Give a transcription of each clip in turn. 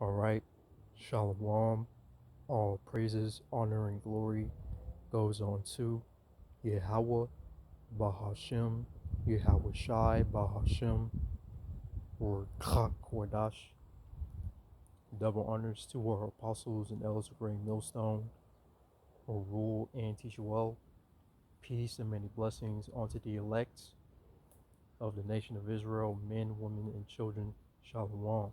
All right. Shalom. All praises, honor, and glory goes on to Yahweh, Bahashem, Yahweh Shai, Bahashem, or Kodash. Double honors to our apostles and elders of Great Millstone, or rule and teach well. Peace and many blessings unto the elect of the nation of Israel, men, women, and children. Shalom.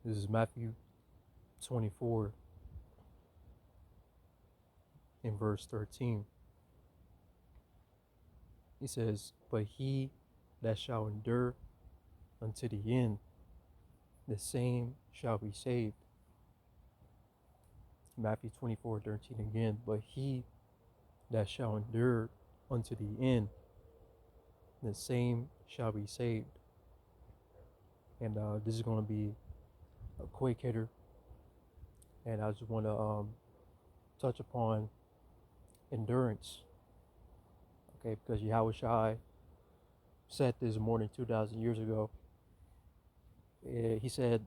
This is Matthew 24 in verse 13. He says, "But he that shall endure unto the end, the same shall be saved." Matthew 24:13 again. "But he that shall endure unto the end, the same shall be saved." And this is going to be a quick hitter. And I just want to touch upon endurance. Okay, because Yahweh Shai said this more than 2,000 years ago. He said,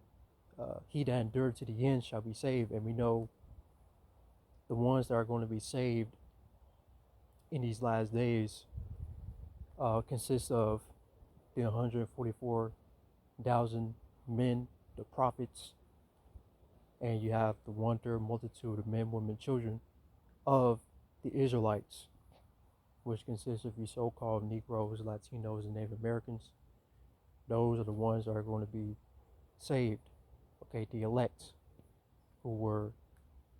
he that endured to the end shall be saved. And we know the ones that are going to be saved in these last days consist of the 144,000 men, the prophets, and you have the one-third multitude of men, women, children of the Israelites, which consists of your so-called Negroes, Latinos, and Native Americans. Those are the ones that are going to be saved. Okay, the elect who were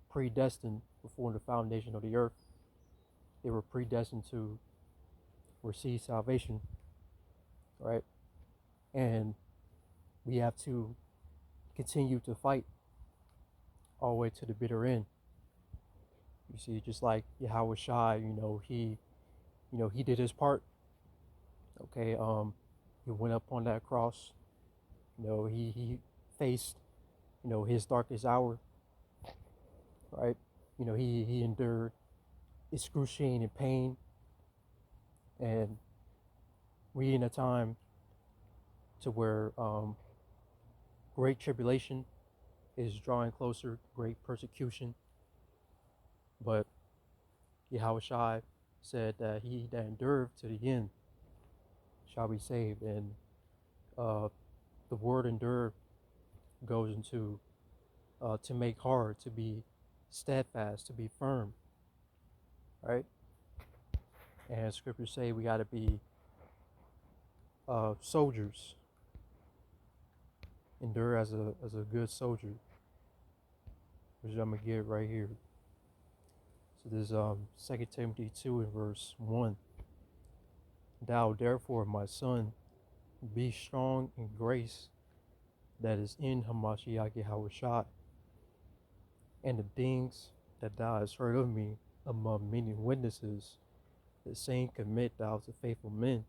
predestined before the foundation of the earth. They were predestined to receive salvation, right? And we have to continue to fight all the way to the bitter end. You see, just like Yahweh Shai, he did his part. Okay, he went up on that cross. He faced, his darkest hour, right? He endured excruciating pain, and we in a time to where great tribulation is drawing closer, great persecution. But Yahweh Shai said that he that endured to the end shall be saved. And the word endure goes into to make hard, to be steadfast, to be firm, right? And scriptures say we got to be soldiers, endure as a good soldier, which I'm gonna get right here. So this 2 Timothy 2 and verse 1. "Thou therefore, my son, be strong in grace that is in Hamashiach Yahweh Shai, and the things that thou hast heard of me among many witnesses, the same commit thou to faithful men,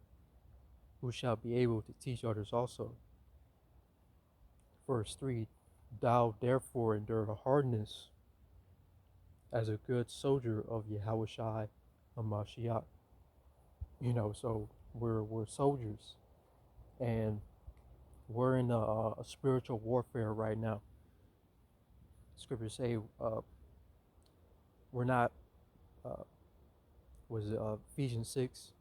who shall be able to teach others also." Verse 3, "Thou therefore endure hardness as a good soldier of Yahweh Shai Hamashiach." So we're soldiers, and we're in a spiritual warfare right now. Scriptures say we're not, uh, was it Ephesians 6?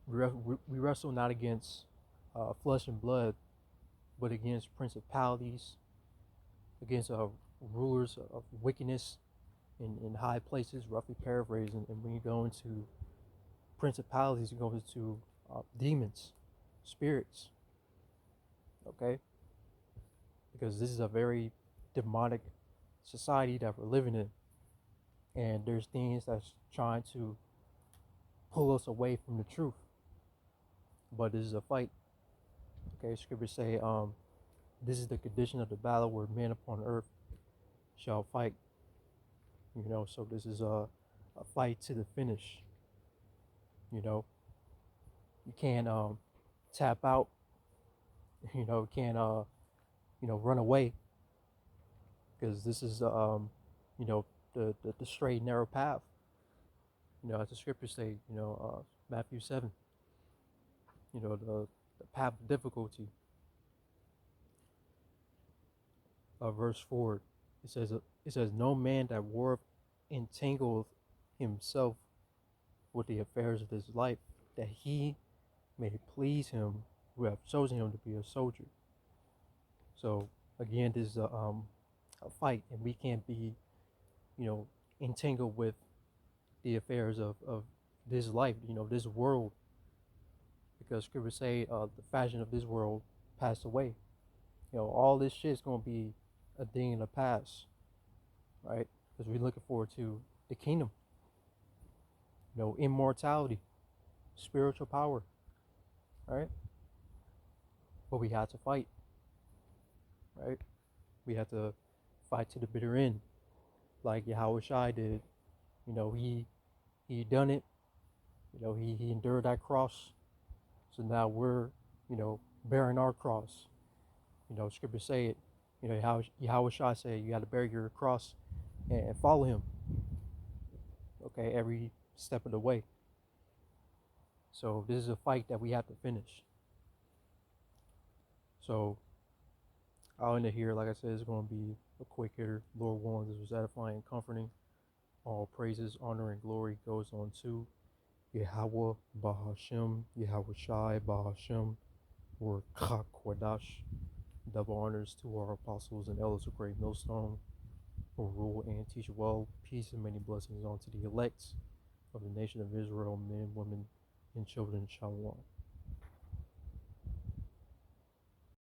We wrestle not against flesh and blood, but against principalities, against rulers of wickedness in high places, roughly paraphrasing. And when you go into principalities, you go into demons, spirits, okay? Because this is a very demonic society that we're living in. And there's things that's trying to pull us away from the truth. But this is a fight. Okay, scriptures say, this is the condition of the battle where men upon earth shall fight. So this is a fight to the finish. You can't tap out. Can't run away, because this is the straight and narrow path. As the scriptures say, Matthew 7. The path of difficulty. verse 4. It says, no man that warreth entangleth himself with the affairs of this life, that he may please him who have chosen him to be a soldier. So again, this is a fight, and we can't be, entangled with the affairs of this life, this world, because scriptures say the fashion of this world passed away. All this shit is gonna be a thing in the past, right? Because we're looking forward to the kingdom, immortality, spiritual power, right? But we had to fight, right? We had to fight to the bitter end, like Yahweh Shai did. He done it. He endured that cross. So now we're, bearing our cross. Scripture say it. How Yahweh Shai said you got to bear your cross and follow him. Okay, every step of the way. So this is a fight that we have to finish. So I'll end it here. Like I said, it's going to be a quick hitter. Lord willing, this was edifying and comforting. All praises, honor, and glory goes on to Yahweh Bahashem, Yahweh Shai Bahashem, or Kakwadash. Double honors to our apostles and elders of Great Millstone, who rule and teach well. Peace and many blessings unto the elect of the nation of Israel, men, women, and children. Shalom.